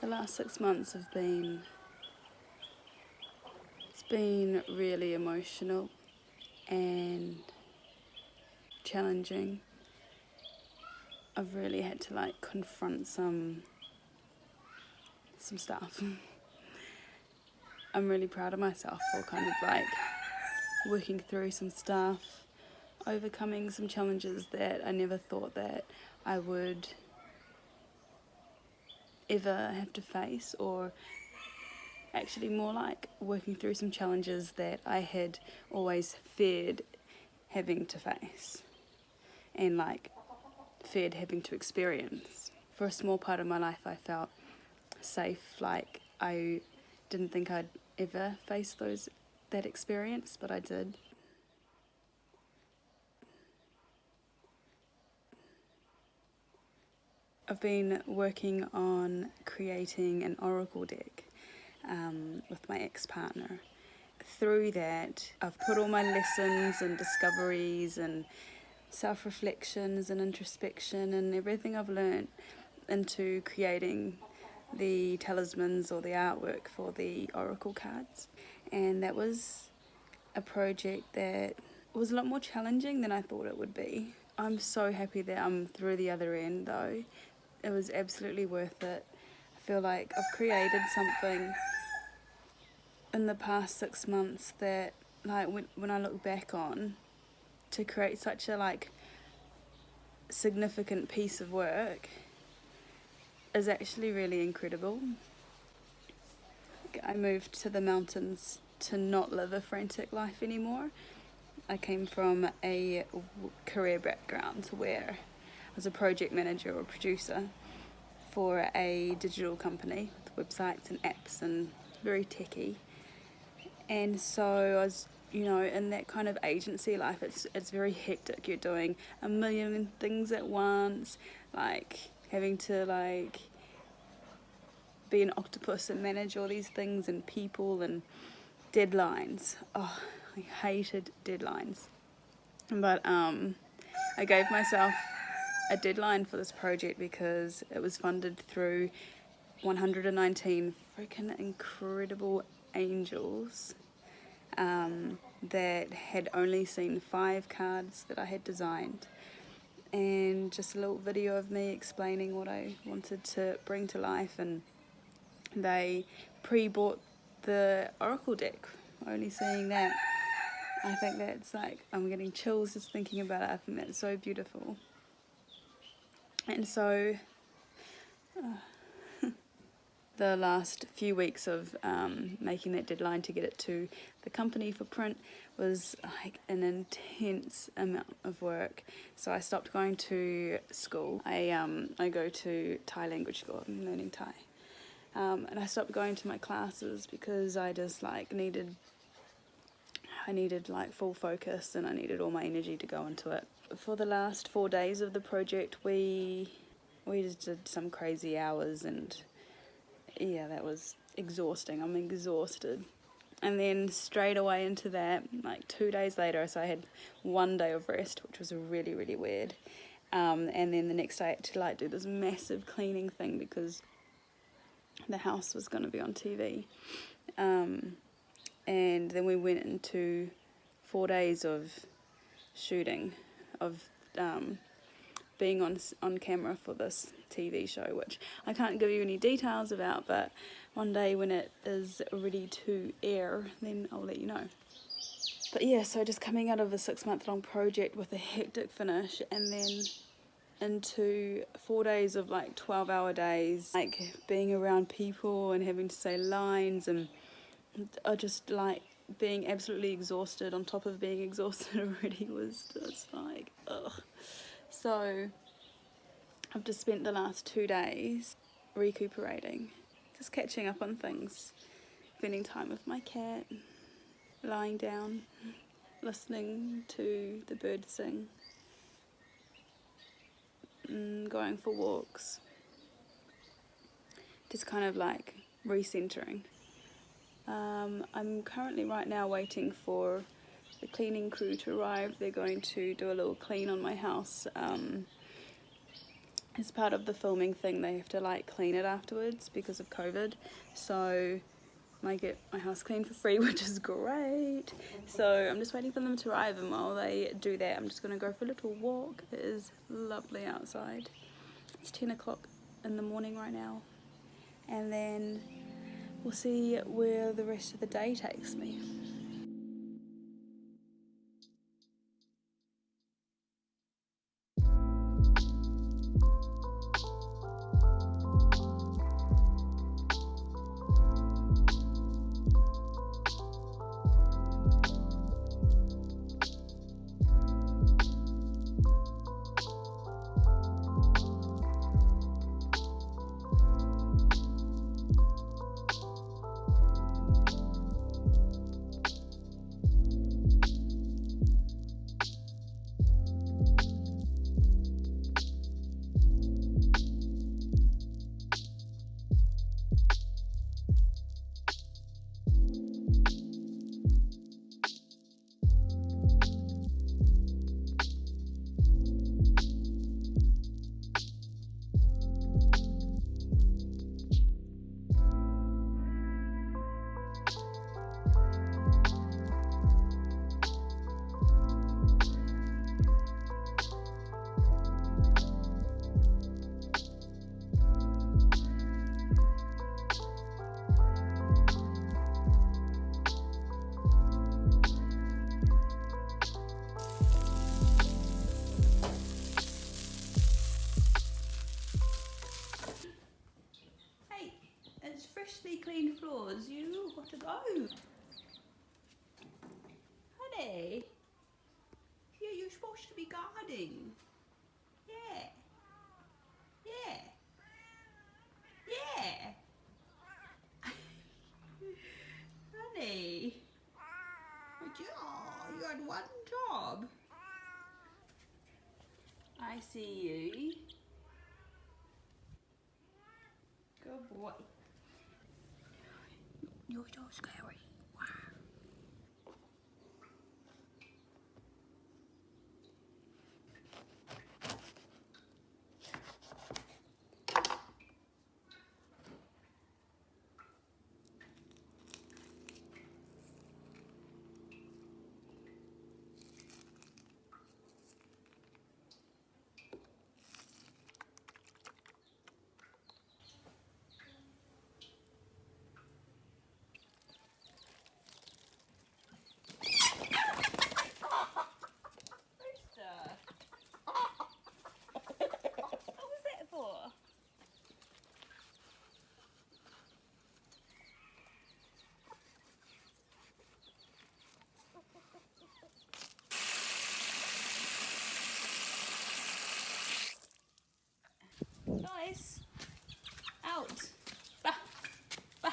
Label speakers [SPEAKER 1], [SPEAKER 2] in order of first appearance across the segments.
[SPEAKER 1] The last 6 months have been, it's been really emotional and challenging. I've really had to like confront some stuff. I'm really proud of myself for kind of like working through some stuff, overcoming some challenges that I never thought that I would ever have to face, or actually more like working through some challenges that I had always feared having to face and like feared having to experience. For a small part of my life I felt safe, like I didn't think I'd ever face that experience, but I did. I've been working on creating an oracle deck with my ex-partner. Through that, I've put all my lessons and discoveries and self-reflections and introspection and everything I've learned into creating the talismans or the artwork for the oracle cards. And that was a project that was a lot more challenging than I thought it would be. I'm so happy that I'm through the other end though. It was absolutely worth it. I feel like I've created something in the past 6 months that, like, when I look back on, to create such a like significant piece of work is actually really incredible. I moved to the mountains to not live a frantic life anymore. I came from a career background where I was a project manager or producer for a digital company with websites and apps and very techy. And so I was, in that kind of agency life, it's very hectic. You're doing a million things at once, like having to like be an octopus and manage all these things and people and deadlines. Oh, I hated deadlines. But I gave myself a deadline for this project because it was funded through 119 freaking incredible angels that had only seen 5 cards that I had designed, and just a little video of me explaining what I wanted to bring to life, and they pre-bought the oracle deck, only seeing that. I think that's like, I'm getting chills just thinking about it. I think that's so beautiful. And so the last few weeks of making that deadline to get it to the company for print was like an intense amount of work. So I stopped going to school. I go to Thai language school. I'm learning Thai. And I stopped going to my classes because I just like needed like full focus, and I needed all my energy to go into it. For the last 4 days of the project, we just did some crazy hours, and yeah, that was exhausting. I'm exhausted. And then straight away into that, like 2 days later, so I had 1 day of rest, which was really, really weird. And then the next day I had to like do this massive cleaning thing because the house was going to be on TV. And then we went into 4 days of shooting, of being on camera for this TV show, which I can't give you any details about, but one day when it is ready to air, then I'll let you know. But yeah, so just coming out of a 6-month-long project with a hectic finish, and then into 4 days of like 12-hour days, like being around people and having to say lines, and I just like being absolutely exhausted on top of being exhausted already was just like, ugh. So I've just spent the last 2 days recuperating, just catching up on things, spending time with my cat, lying down, listening to the birds sing, going for walks, just kind of like recentering. I'm currently right now waiting for the cleaning crew to arrive. They're going to do a little clean on my house as part of the filming thing, they have to like clean it afterwards because of COVID. So I get my house cleaned for free, which is great. So I'm just waiting for them to arrive, and while they do that, I'm just gonna go for a little walk. It is lovely outside. It's 10 o'clock in the morning right now, and then we'll see where the rest of the day takes me. Freshly cleaned floors, you got to go. Honey, yeah, you're supposed to be guarding. Yeah, yeah, yeah. Honey, you had one job. I see you. Good boy. You're so scary. Guys, out. Bah, bah,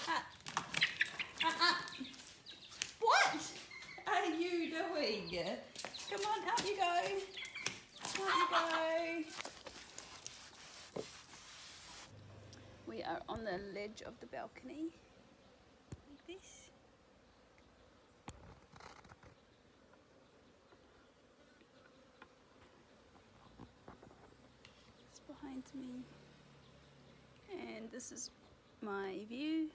[SPEAKER 1] ah, ah, ah. What are you doing? Come on, out you go. Out you go. We are on the ledge of the balcony, like this. It's behind me. And this is my view.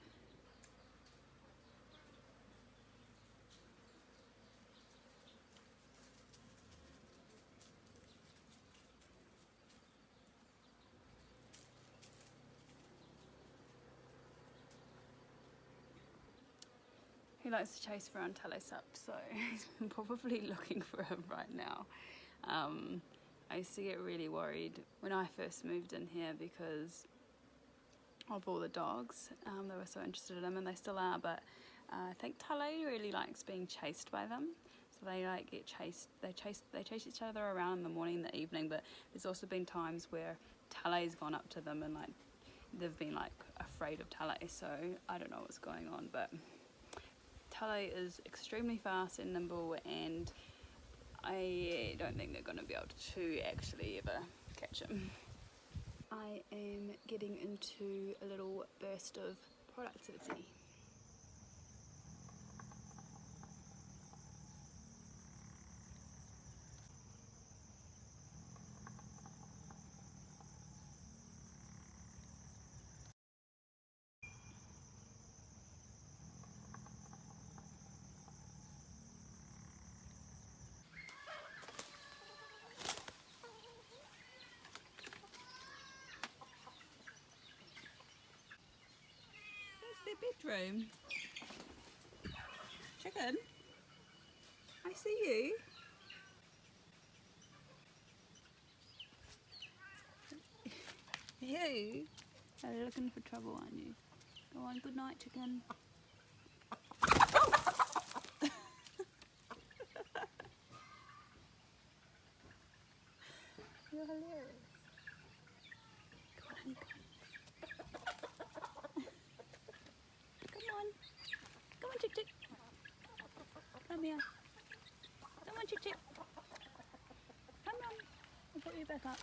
[SPEAKER 1] He likes to chase around Talis up, so he's probably looking for him right now. I used to get really worried when I first moved in here because of all the dogs. They were so interested in him, and they still are, but I think Tale really likes being chased by them. So they like get chased. They chase each other around in the morning and the evening. But there's also been times where Tale's gone up to them and like they've been like afraid of Tale. So I don't know what's going on, but Tale is extremely fast and nimble, and I don't think they're going to be able to actually ever catch him. I am getting into a little burst of productivity. their bedroom. Chicken, I see you. You are looking for trouble, aren't you? Go on, good night, chicken. You're hilarious. Come on, come on. Come on, chick chick. Come here. Come on, chick chick. Come on. I'll put you back up.